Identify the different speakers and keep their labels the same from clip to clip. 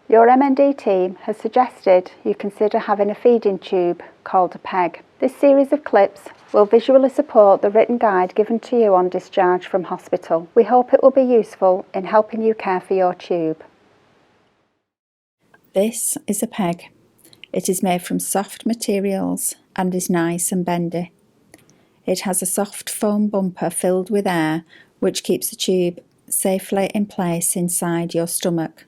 Speaker 1: Your MND team has suggested you consider having a feeding tube called a PEG. This series of clips will visually support the written guide given to you on discharge from hospital. We hope it will be useful in helping you care for your tube. This is a PEG. It is made from soft materials and is nice and bendy. It has a soft foam bumper filled with air which keeps the tube safely in place inside your stomach.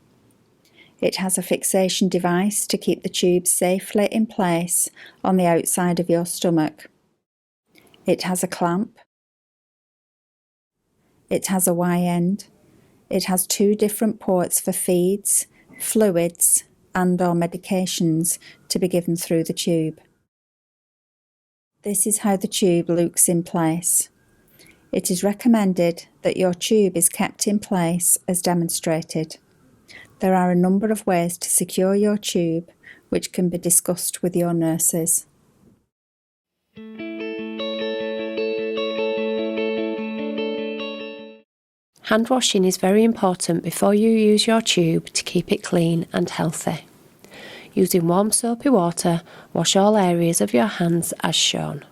Speaker 1: It has a fixation device to keep the tube safely in place on the outside of your stomach. It has a clamp. It has a Y end. It has 2 different ports for feeds, fluids and/or medications to be given through the tube. This is how the tube looks in place. It is recommended that your tube is kept in place as demonstrated. There are a number of ways to secure your tube, which can be discussed with your nurses.
Speaker 2: Hand washing is very important before you use your tube to keep it clean and healthy. Using warm soapy water, wash all areas of your hands as shown.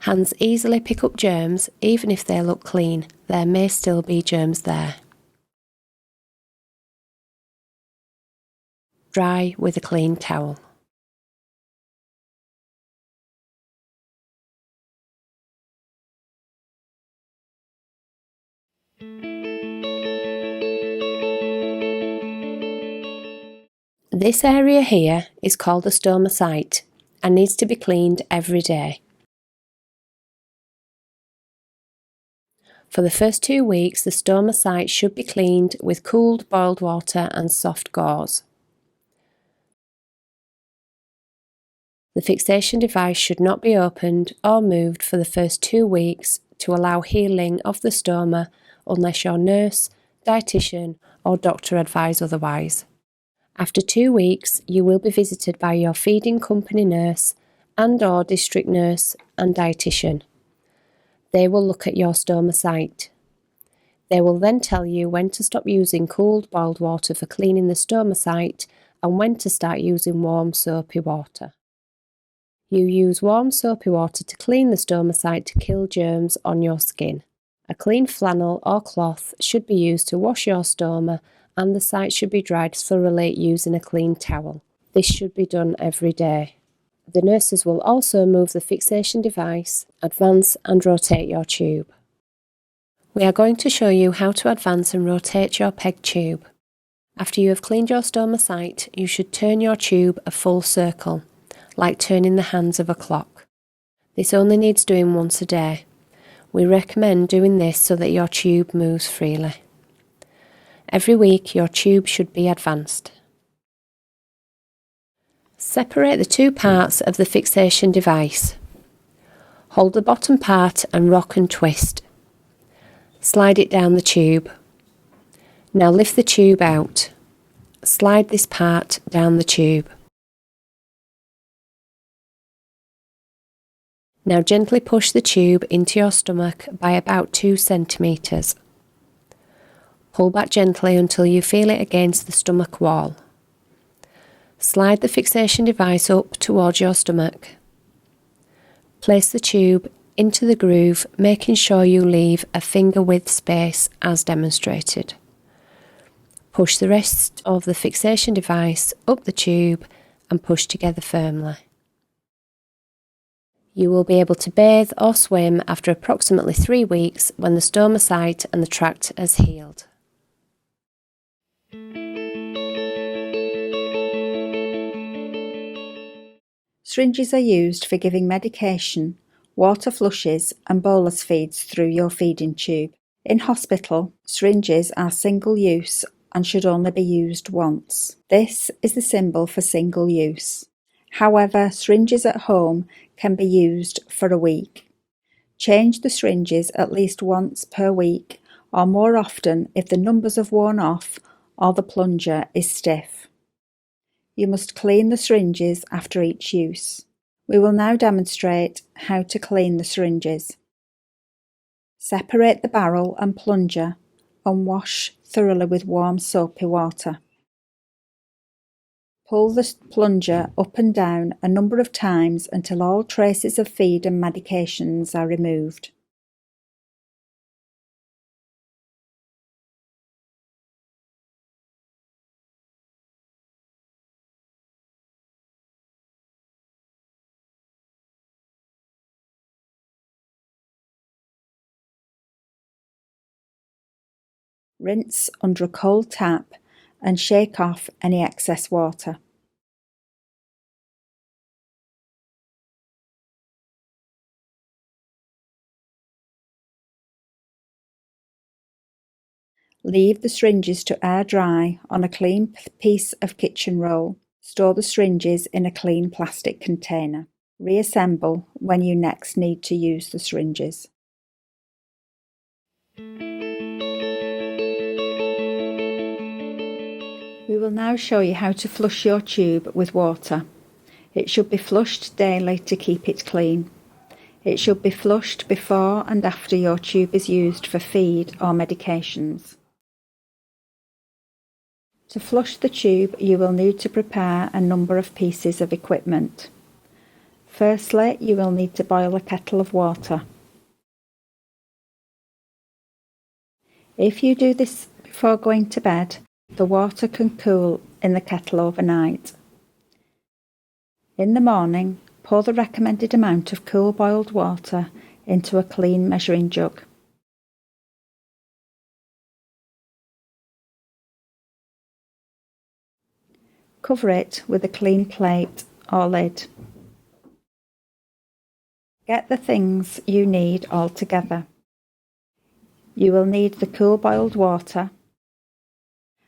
Speaker 2: Hands easily pick up germs, even if they look clean, there may still be germs there. Dry with a clean towel. This area here is called the stoma site and needs to be cleaned every day. For the first 2 weeks, the stoma site should be cleaned with cooled boiled water and soft gauze. The fixation device should not be opened or moved for the first 2 weeks to allow healing of the stoma unless your nurse, dietitian or doctor advise otherwise. After 2 weeks, you will be visited by your feeding company nurse and/or district nurse and dietitian. They will look at your stoma site. They will then tell you when to stop using cooled boiled water for cleaning the stoma site and when to start using warm soapy water. You use warm soapy water to clean the stoma site to kill germs on your skin. A clean flannel or cloth should be used to wash your stoma and the site should be dried thoroughly using a clean towel. This should be done every day. The nurses will also move the fixation device, advance and rotate your tube. We are going to show you how to advance and rotate your PEG tube. After you have cleaned your stoma site, you should turn your tube a full circle, like turning the hands of a clock. This only needs doing once a day. We recommend doing this so that your tube moves freely. Every week your tube should be advanced. Separate the 2 parts of the fixation device. Hold the bottom part and rock and twist. Slide it down the tube. Now lift the tube out. Slide this part down the tube. Now gently push the tube into your stomach by about 2 centimetres. Pull back gently until you feel it against the stomach wall. Slide the fixation device up towards your stomach. Place the tube into the groove, making sure you leave a finger width space as demonstrated. Push the rest of the fixation device up the tube and push together firmly. You will be able to bathe or swim after approximately 3 weeks when the stoma site and the tract has healed.
Speaker 1: Syringes are used for giving medication, water flushes and bolus feeds through your feeding tube. In hospital, syringes are single use and should only be used once. This is the symbol for single use. However, syringes at home can be used for a week. Change the syringes at least once per week or more often if the numbers have worn off or the plunger is stiff. You must clean the syringes after each use. We will now demonstrate how to clean the syringes. Separate the barrel and plunger and wash thoroughly with warm soapy water. Pull the plunger up and down a number of times until all traces of feed and medications are removed. Rinse under a cold tap and shake off any excess water. Leave the syringes to air dry on a clean piece of kitchen roll. Store the syringes in a clean plastic container. Reassemble when you next need to use the syringes. We will now show you how to flush your tube with water. It should be flushed daily to keep it clean. It should be flushed before and after your tube is used for feed or medications. To flush the tube, you will need to prepare a number of pieces of equipment. Firstly, you will need to boil a kettle of water. If you do this before going to bed, the water can cool in the kettle overnight. In the morning, pour the recommended amount of cool boiled water into a clean measuring jug. Cover it with a clean plate or lid. Get the things you need all together. You will need the cool boiled water,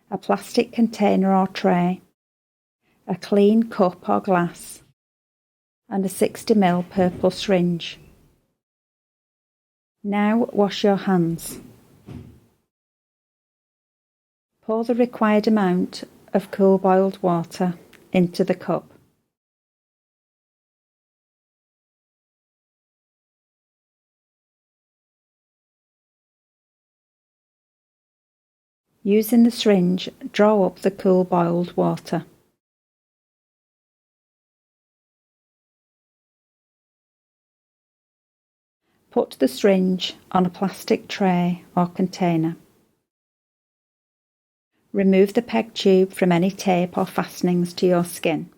Speaker 1: a plastic container or tray, a clean cup or glass, and a 60ml purple syringe. Now wash your hands. Pour the required amount of cool boiled water into the cup. Using the syringe, draw up the cool boiled water. Put the syringe on a plastic tray or container. Remove the peg tube from any tape or fastenings to your skin.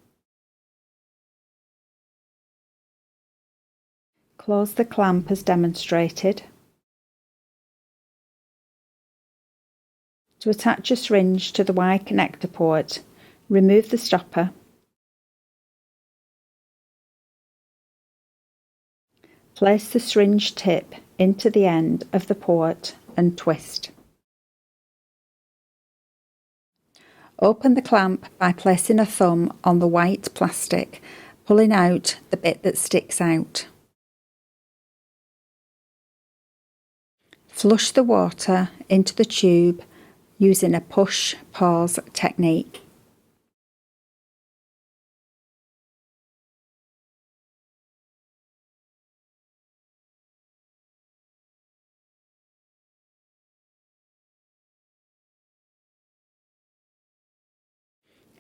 Speaker 1: Close the clamp as demonstrated. To attach a syringe to the Y connector port, remove the stopper. Place the syringe tip into the end of the port and twist. Open the clamp by placing a thumb on the white plastic, pulling out the bit that sticks out. Flush the water into the tube using a push-pause technique.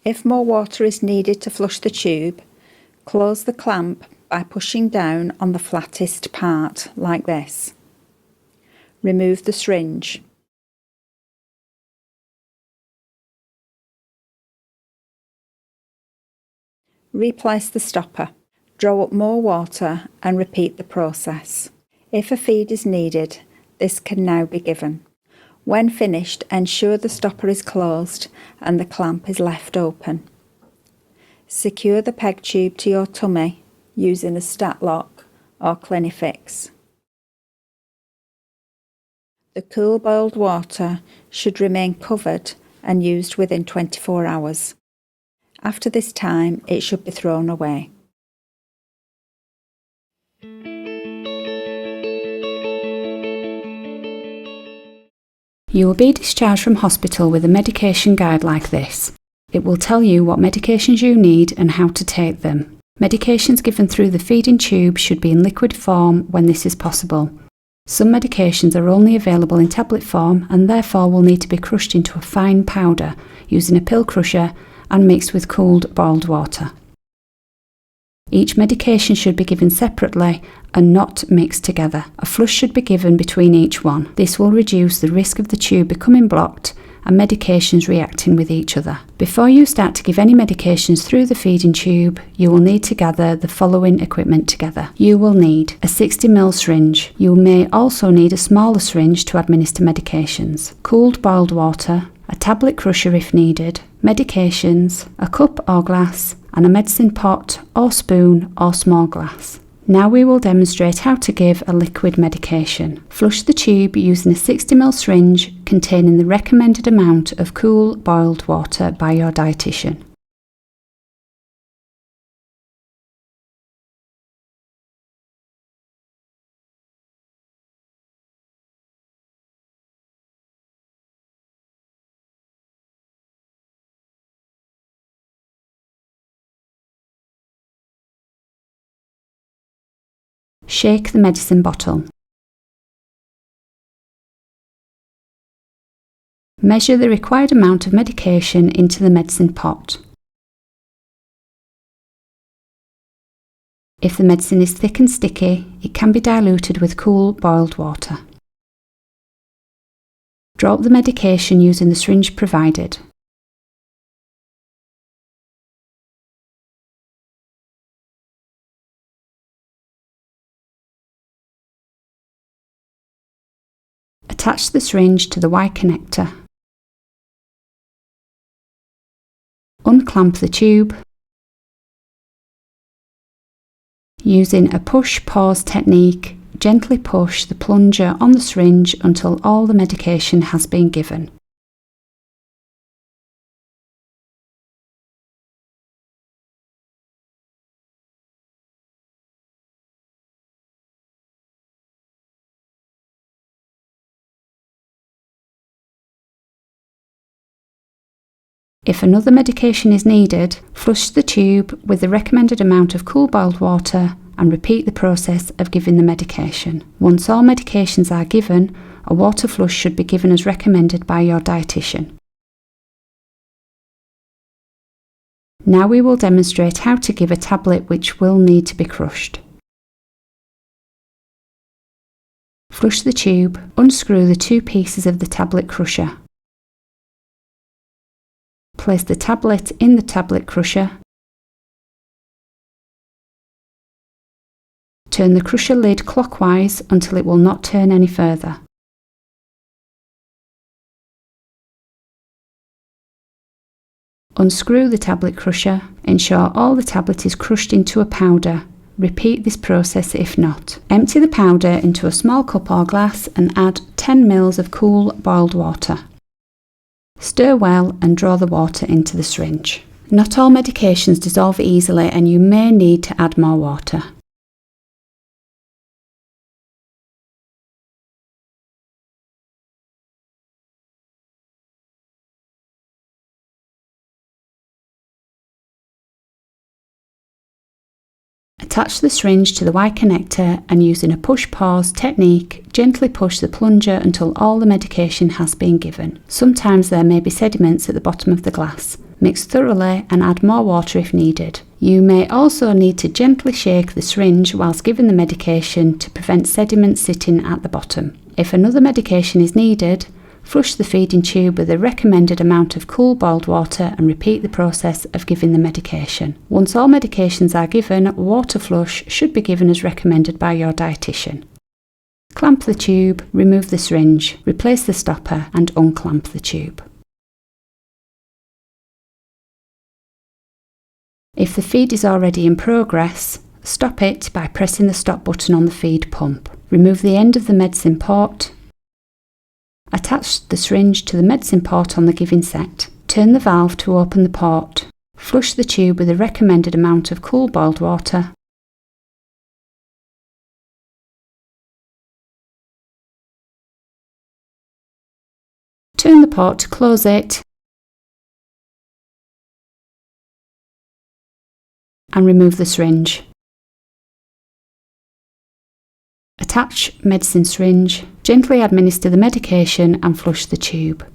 Speaker 1: If more water is needed to flush the tube, close the clamp by pushing down on the flattest part, like this. Remove the syringe. Replace the stopper. Draw up more water and repeat the process. If a feed is needed, this can now be given. When finished, ensure the stopper is closed and the clamp is left open. Secure the peg tube to your tummy using a stat lock or Clinifix. The cool boiled water should remain covered and used within 24 hours. After this time, it should be thrown away.
Speaker 3: You will be discharged from hospital with a medication guide like this. It will tell you what medications you need and how to take them. Medications given through the feeding tube should be in liquid form when this is possible. Some medications are only available in tablet form and therefore will need to be crushed into a fine powder using a pill crusher and mixed with cooled boiled water. Each medication should be given separately and not mixed together. A flush should be given between each one. This will reduce the risk of the tube becoming blocked and medications reacting with each other. Before you start to give any medications through the feeding tube, you will need to gather the following equipment together. You will need a 60ml syringe. You may also need a smaller syringe to administer medications, cooled boiled water, a tablet crusher if needed, medications, a cup or glass, and a medicine pot or spoon or small glass. Now we will demonstrate how to give a liquid medication. Flush the tube using a 60ml syringe containing the recommended amount of cool boiled water by your dietitian. Shake the medicine bottle. Measure the required amount of medication into the medicine pot. If the medicine is thick and sticky, it can be diluted with cool boiled water. Drop the medication using the syringe provided. Attach the syringe to the Y connector. Unclamp the tube. Using a push-pause technique, gently push the plunger on the syringe until all the medication has been given. If another medication is needed, flush the tube with the recommended amount of cool boiled water and repeat the process of giving the medication. Once all medications are given, a water flush should be given as recommended by your dietitian. Now we will demonstrate how to give a tablet which will need to be crushed. Flush the tube, unscrew the two pieces of the tablet crusher. Place the tablet in the tablet crusher. Turn the crusher lid clockwise until it will not turn any further. Unscrew the tablet crusher. Ensure all the tablet is crushed into a powder. Repeat this process if not. Empty the powder into a small cup or glass and add 10 ml of cool boiled water. Stir well and draw the water into the syringe. Not all medications dissolve easily and you may need to add more water. Attach the syringe to the Y connector and using a push-pause technique, gently push the plunger until all the medication has been given. Sometimes there may be sediments at the bottom of the glass. Mix thoroughly and add more water if needed. You may also need to gently shake the syringe whilst giving the medication to prevent sediment sitting at the bottom. If another medication is needed, flush the feeding tube with the recommended amount of cool boiled water and repeat the process of giving the medication. Once all medications are given, water flush should be given as recommended by your dietitian. Clamp the tube, remove the syringe, replace the stopper and unclamp the tube. If the feed is already in progress, stop it by pressing the stop button on the feed pump. Remove the end of the medicine port. Attach the syringe to the medicine port on the giving set. Turn the valve to open the port. Flush the tube with the recommended amount of cool boiled water. Turn the port to close it and remove the syringe. Attach medicine syringe, gently administer the medication and flush the tube.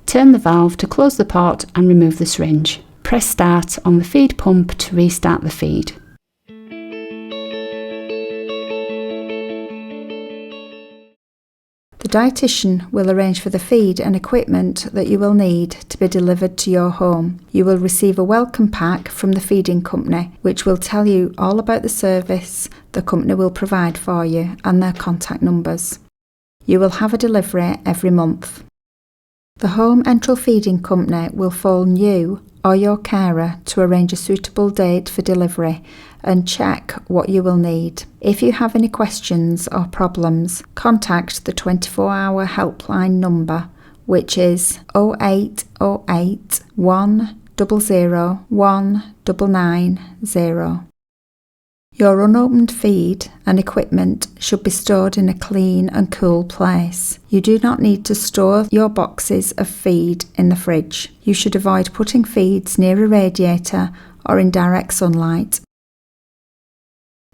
Speaker 3: Turn the valve to close the pot and remove the syringe. Press start on the feed pump to restart the feed.
Speaker 1: The dietitian will arrange for the feed and equipment that you will need to be delivered to your home. You will receive a welcome pack from the feeding company, which will tell you all about the service the company will provide for you and their contact numbers. You will have a delivery every month. The home enteral feeding company will phone you or your carer to arrange a suitable date for delivery and check what you will need. If you have any questions or problems, contact the 24-hour helpline number, which is 0808 100 1990. Your unopened feed and equipment should be stored in a clean and cool place. You do not need to store your boxes of feed in the fridge. You should avoid putting feeds near a radiator or in direct sunlight.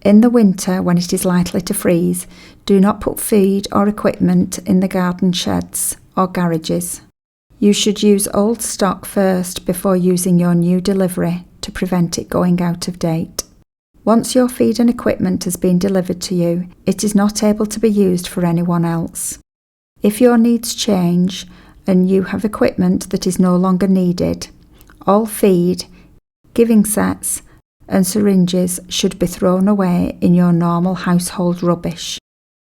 Speaker 1: In the winter, when it is likely to freeze, do not put feed or equipment in the garden sheds or garages. You should use old stock first before using your new delivery to prevent it going out of date. Once your feed and equipment has been delivered to you, it is not able to be used for anyone else. If your needs change and you have equipment that is no longer needed, all feed, giving sets and syringes should be thrown away in your normal household rubbish.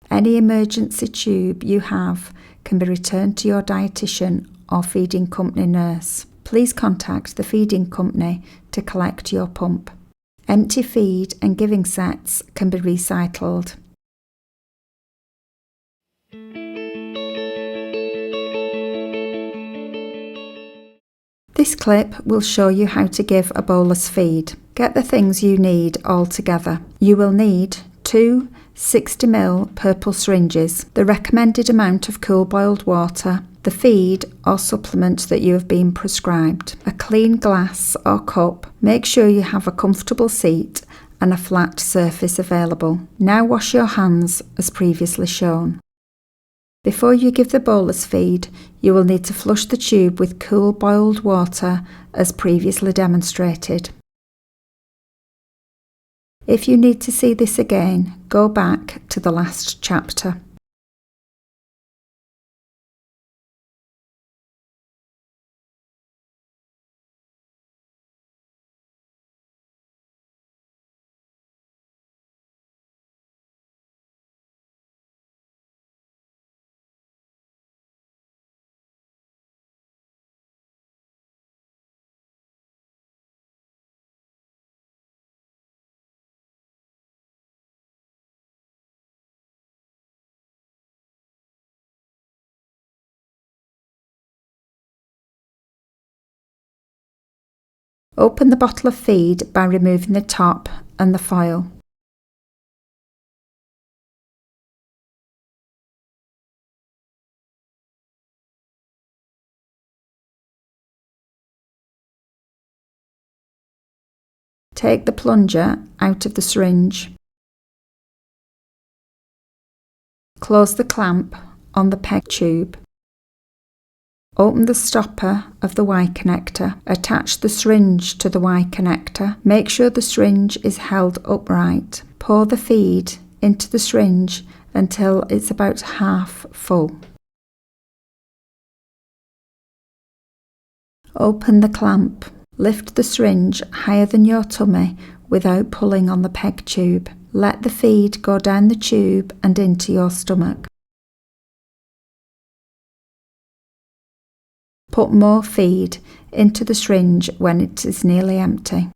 Speaker 1: Any emergency tube you have can be returned to your dietitian or feeding company nurse. Please contact the feeding company to collect your pump. Empty feed and giving sets can be recycled. This clip will show you how to give a bolus feed. Get the things you need all together. You will need 2 60ml purple syringes, the recommended amount of cool boiled water, the feed or supplement that you have been prescribed, a clean glass or cup. Make sure you have a comfortable seat and a flat surface available. Now wash your hands as previously shown. Before you give the bolus feed, you will need to flush the tube with cool boiled water as previously demonstrated. If you need to see this again, go back to the last chapter. Open the bottle of feed by removing the top and the foil. Take the plunger out of the syringe. Close the clamp on the PEG tube. Open the stopper of the Y connector. Attach the syringe to the Y connector. Make sure the syringe is held upright. Pour the feed into the syringe until it's about half full. Open the clamp. Lift the syringe higher than your tummy without pulling on the PEG tube. Let the feed go down the tube and into your stomach. Put more feed into the syringe when it is nearly empty.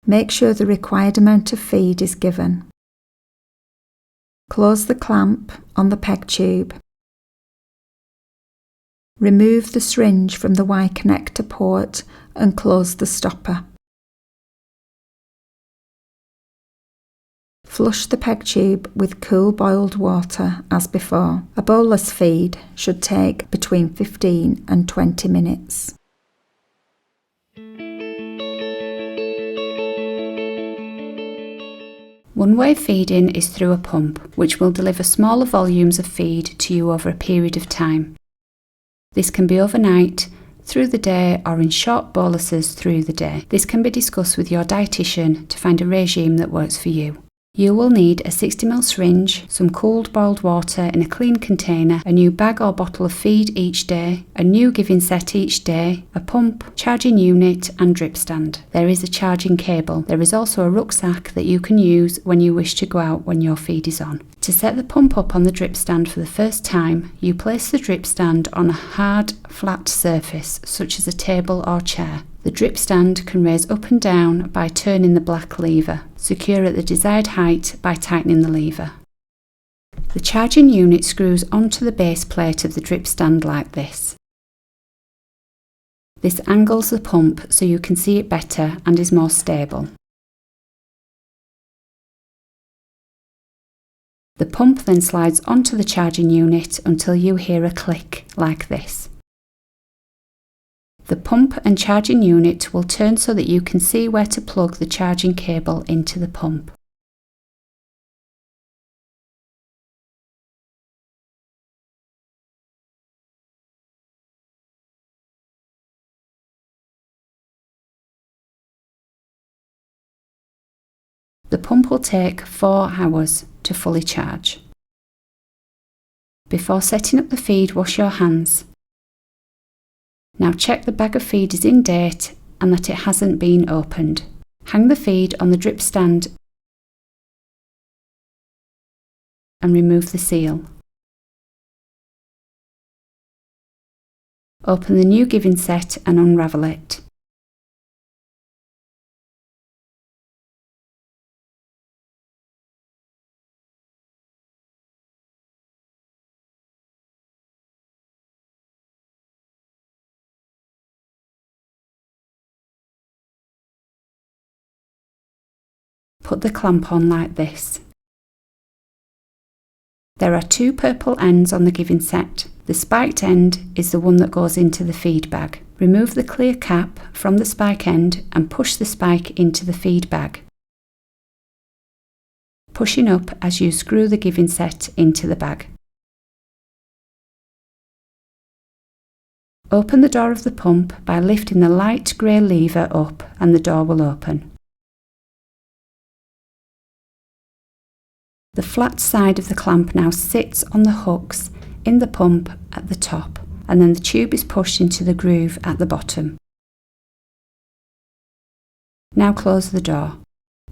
Speaker 1: Make sure the required amount of feed is given. Close the clamp on the peg tube. Remove the syringe from the Y connector port and close the stopper. Flush the peg tube with cool boiled water as before. A bolus feed should take between 15 and 20 minutes.
Speaker 3: One-way feeding is through a pump, which will deliver smaller volumes of feed to you over a period of time. This can be overnight, through the day, or in short boluses through the day. This can be discussed with your dietitian to find a regime that works for you. You will need a 60ml syringe, some cooled boiled water in a clean container, a new bag or bottle of feed each day, a new giving set each day, a pump, charging unit and drip stand. There is a charging cable. There is also a rucksack that you can use when you wish to go out when your feed is on. To set the pump up on the drip stand for the first time, you place the drip stand on a hard, flat surface such as a table or chair. The drip stand can raise up and down by turning the black lever. Secure at the desired height by tightening the lever. The charging unit screws onto the base plate of the drip stand like this. This angles the pump so you can see it better and is more stable. The pump then slides onto the charging unit until you hear a click like this. The pump and charging unit will turn so that you can see where to plug the charging cable into the pump. The pump will take 4 hours to fully charge. Before setting up the feed, wash your hands. Now check the bag of feed is in date and that it hasn't been opened. Hang the feed on the drip stand and remove the seal. Open the new giving set and unravel it. Put the clamp on like this. There are 2 purple ends on the giving set. The spiked end is the one that goes into the feed bag. Remove the clear cap from the spike end and push the spike into the feed bag, pushing up as you screw the giving set into the bag. Open the door of the pump by lifting the light grey lever up and the door will open. The flat side of the clamp now sits on the hooks in the pump at the top, and then the tube is pushed into the groove at the bottom. Now close the door.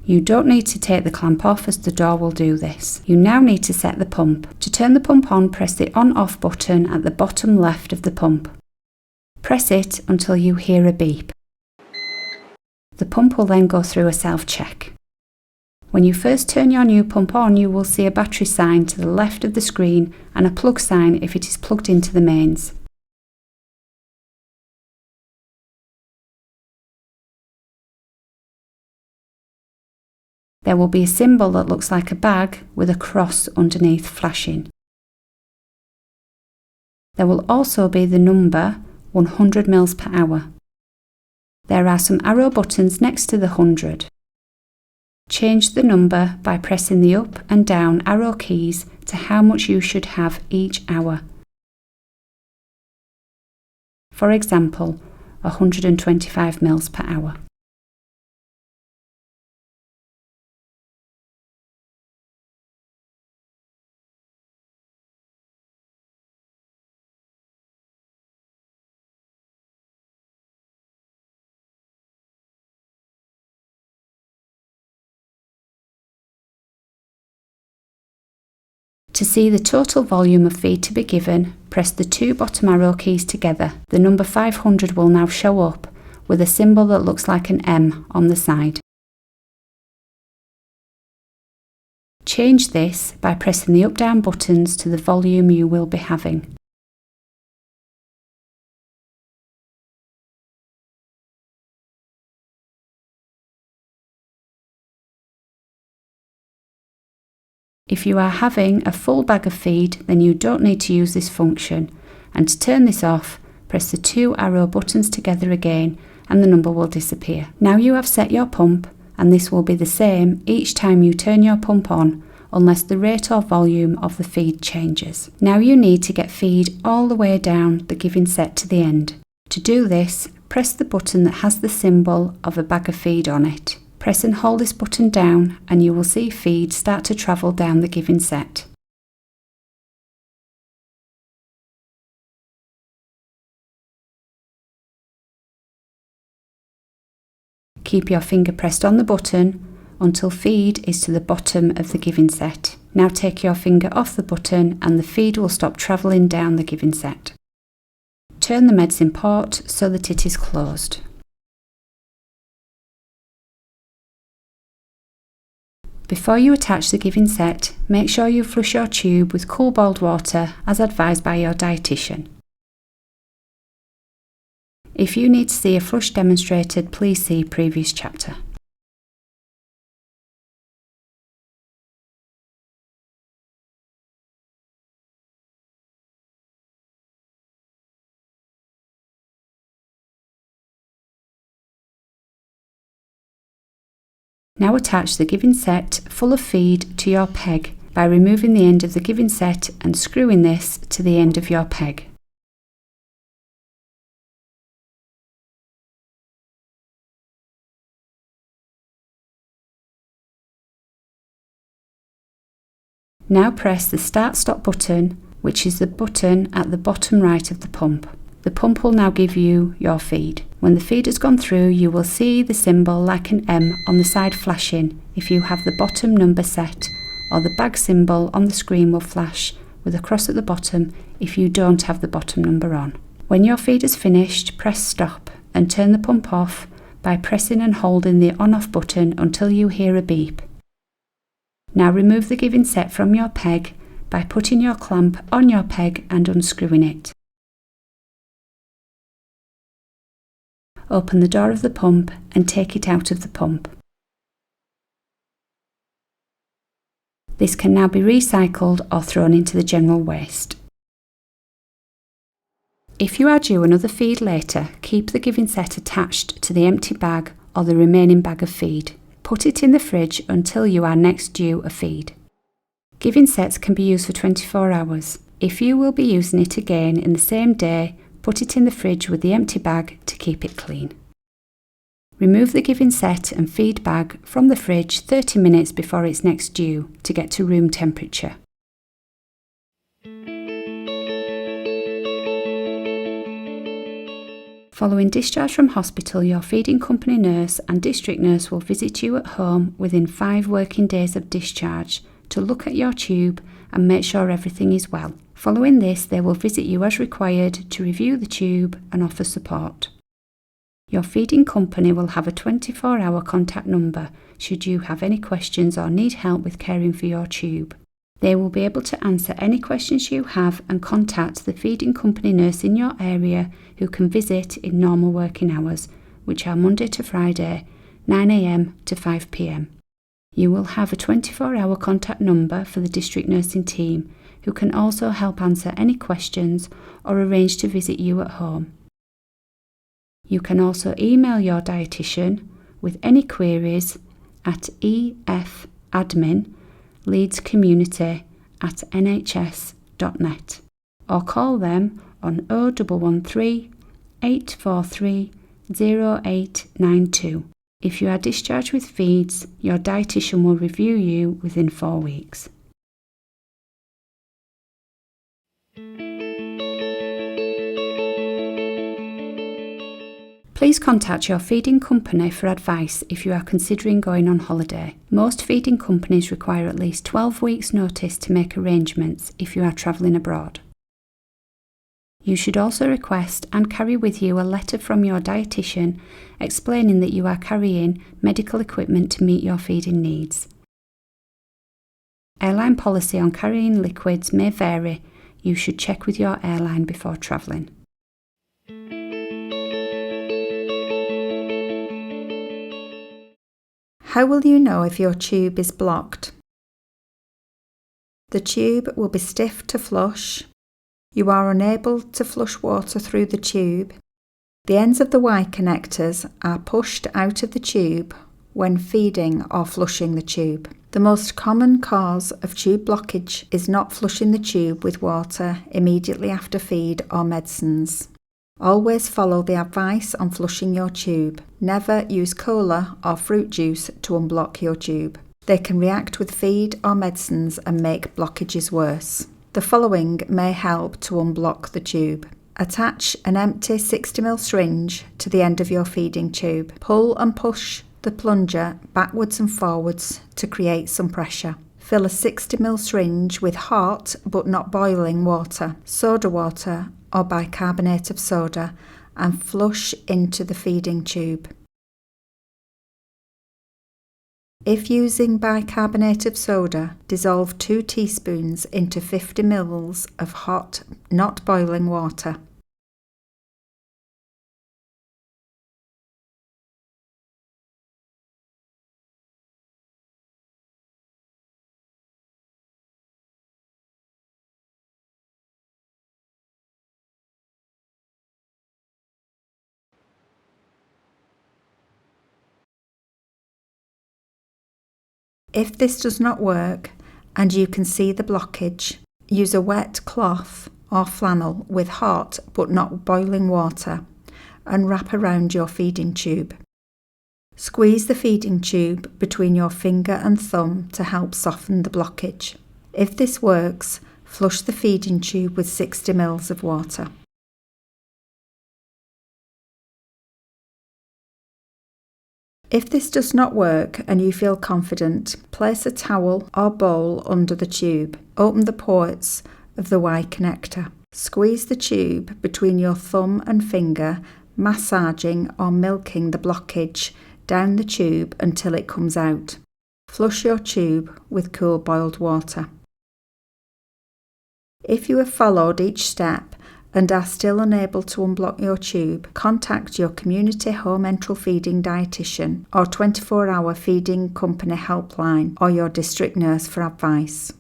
Speaker 3: You don't need to take the clamp off as the door will do this. You now need to set the pump. To turn the pump on, press the on-off button at the bottom left of the pump. Press it until you hear a beep. The pump will then go through a self-check. When you first turn your new pump on, you will see a battery sign to the left of the screen and a plug sign if it is plugged into the mains. There will be a symbol that looks like a bag with a cross underneath flashing. There will also be the number 100 mils per hour. There are some arrow buttons next to the 100. Change the number by pressing the up and down arrow keys to how much you should have each hour. For example, 125 mils per hour. To see the total volume of feed to be given, press the two bottom arrow keys together. The number 500 will now show up with a symbol that looks like an M on the side. Change this by pressing the up-down buttons to the volume you will be having. If you are having a full bag of feed, then you don't need to use this function, and to turn this off, press the two arrow buttons together again and the number will disappear. Now you have set your pump, and this will be the same each time you turn your pump on, unless the rate or volume of the feed changes. Now you need to get feed all the way down the giving set to the end. To do this, press the button that has the symbol of a bag of feed on it. Press and hold this button down and you will see feed start to travel down the giving set. Keep your finger pressed on the button until feed is to the bottom of the giving set. Now take your finger off the button and the feed will stop travelling down the giving set. Turn the medicine port so that it is closed. Before you attach the giving set, make sure you flush your tube with cool boiled water as advised by your dietitian. If you need to see a flush demonstrated, please see previous chapter. Now attach the giving set full of feed to your peg by removing the end of the giving set and screwing this to the end of your peg. Now press the Start-Stop button, which is the button at the bottom right of the pump. The pump will now give you your feed. When the feed has gone through, you will see the symbol like an M on the side flashing if you have the bottom number set, or the bag symbol on the screen will flash with a cross at the bottom if you don't have the bottom number on. When your feed is finished, press stop and turn the pump off by pressing and holding the on-off button until you hear a beep. Now remove the giving set from your peg by putting your clamp on your peg and unscrewing it. Open the door of the pump and take it out of the pump. This can now be recycled or thrown into the general waste. If you are due another feed later, keep the giving set attached to the empty bag or the remaining bag of feed. Put it in the fridge until you are next due a feed. Giving sets can be used for 24 hours. If you will be using it again in the same day, put it in the fridge with the empty bag to keep it clean. Remove the giving set and feed bag from the fridge 30 minutes before it's next due to get to room temperature. Following discharge from hospital, your feeding company nurse and district nurse will visit you at home within 5 working days of discharge to look at your tube and make sure everything is well. Following this, they will visit you as required to review the tube and offer support. Your feeding company will have a 24-hour contact number should you have any questions or need help with caring for your tube. They will be able to answer any questions you have and contact the feeding company nurse in your area who can visit in normal working hours, which are Monday to Friday, 9 a.m. to 5 p.m. You will have a 24-hour contact number for the district nursing team, who can also help answer any questions or arrange to visit you at home. You can also email your dietitian with any queries at efadmin.leedscommunity@nhs.net or call them on 0113 843 0892. If you are discharged with feeds, your dietitian will review you within 4 weeks. Please contact your feeding company for advice if you are considering going on holiday. Most feeding companies require at least 12 weeks' notice to make arrangements if you are travelling abroad. You should also request and carry with you a letter from your dietitian explaining that you are carrying medical equipment to meet your feeding needs. Airline policy on carrying liquids may vary. You should check with your airline before travelling.
Speaker 1: How will you know if your tube is blocked? The tube will be stiff to flush. You are unable to flush water through the tube. The ends of the Y connectors are pushed out of the tube when feeding or flushing the tube. The most common cause of tube blockage is not flushing the tube with water immediately after feed or medicines. Always follow the advice on flushing your tube. Never use cola or fruit juice to unblock your tube. They can react with feed or medicines and make blockages worse. The following may help to unblock the tube. Attach an empty 60ml syringe to the end of your feeding tube. Pull and push the plunger backwards and forwards to create some pressure. Fill a 60ml syringe with hot but not boiling water, soda water or bicarbonate of soda, and flush into the feeding tube. If using bicarbonate of soda, dissolve 2 teaspoons into 50 ml of hot, not boiling water. If this does not work and you can see the blockage, use a wet cloth or flannel with hot but not boiling water and wrap around your feeding tube. Squeeze the feeding tube between your finger and thumb to help soften the blockage. If this works, flush the feeding tube with 60 ml of water. If this does not work and you feel confident, place a towel or bowl under the tube. Open the ports of the Y connector. Squeeze the tube between your thumb and finger, massaging or milking the blockage down the tube until it comes out. Flush your tube with cool boiled water. If you have followed each step and are still unable to unblock your tube, contact your community home enteral feeding dietitian or 24-hour feeding company helpline or your district nurse for advice.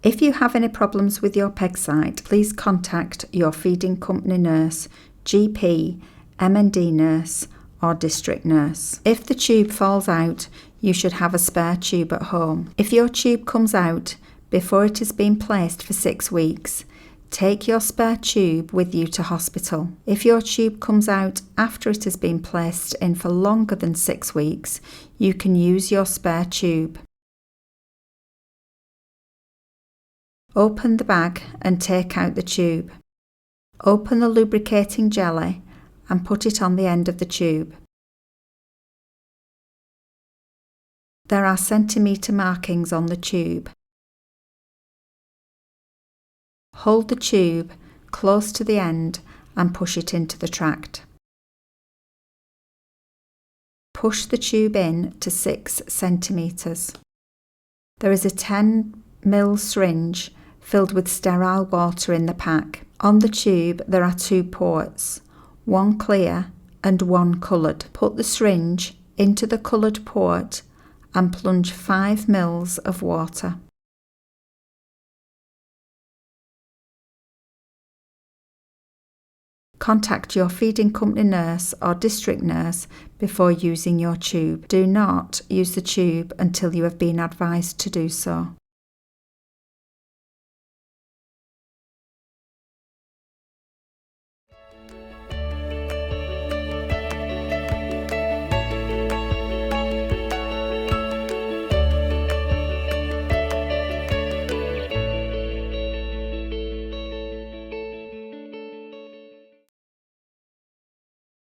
Speaker 1: If you have any problems with your PEG site, please contact your feeding company nurse, GP, MND nurse or district nurse. If the tube falls out, you should have a spare tube at home. If your tube comes out before it has been placed for 6 weeks, take your spare tube with you to hospital. If your tube comes out after it has been placed in for longer than 6 weeks, you can use your spare tube. Open the bag and take out the tube. Open the lubricating jelly and put it on the end of the tube. There are centimetre markings on the tube. Hold the tube close to the end and push it into the tract. Push the tube in to 6 centimetres. There is a 10ml syringe filled with sterile water in the pack. On the tube there are 2 ports, one clear and one coloured. Put the syringe into the coloured port and plunge 5 ml of water. Contact your feeding company nurse or district nurse before using your tube. Do not use the tube until you have been advised to do so.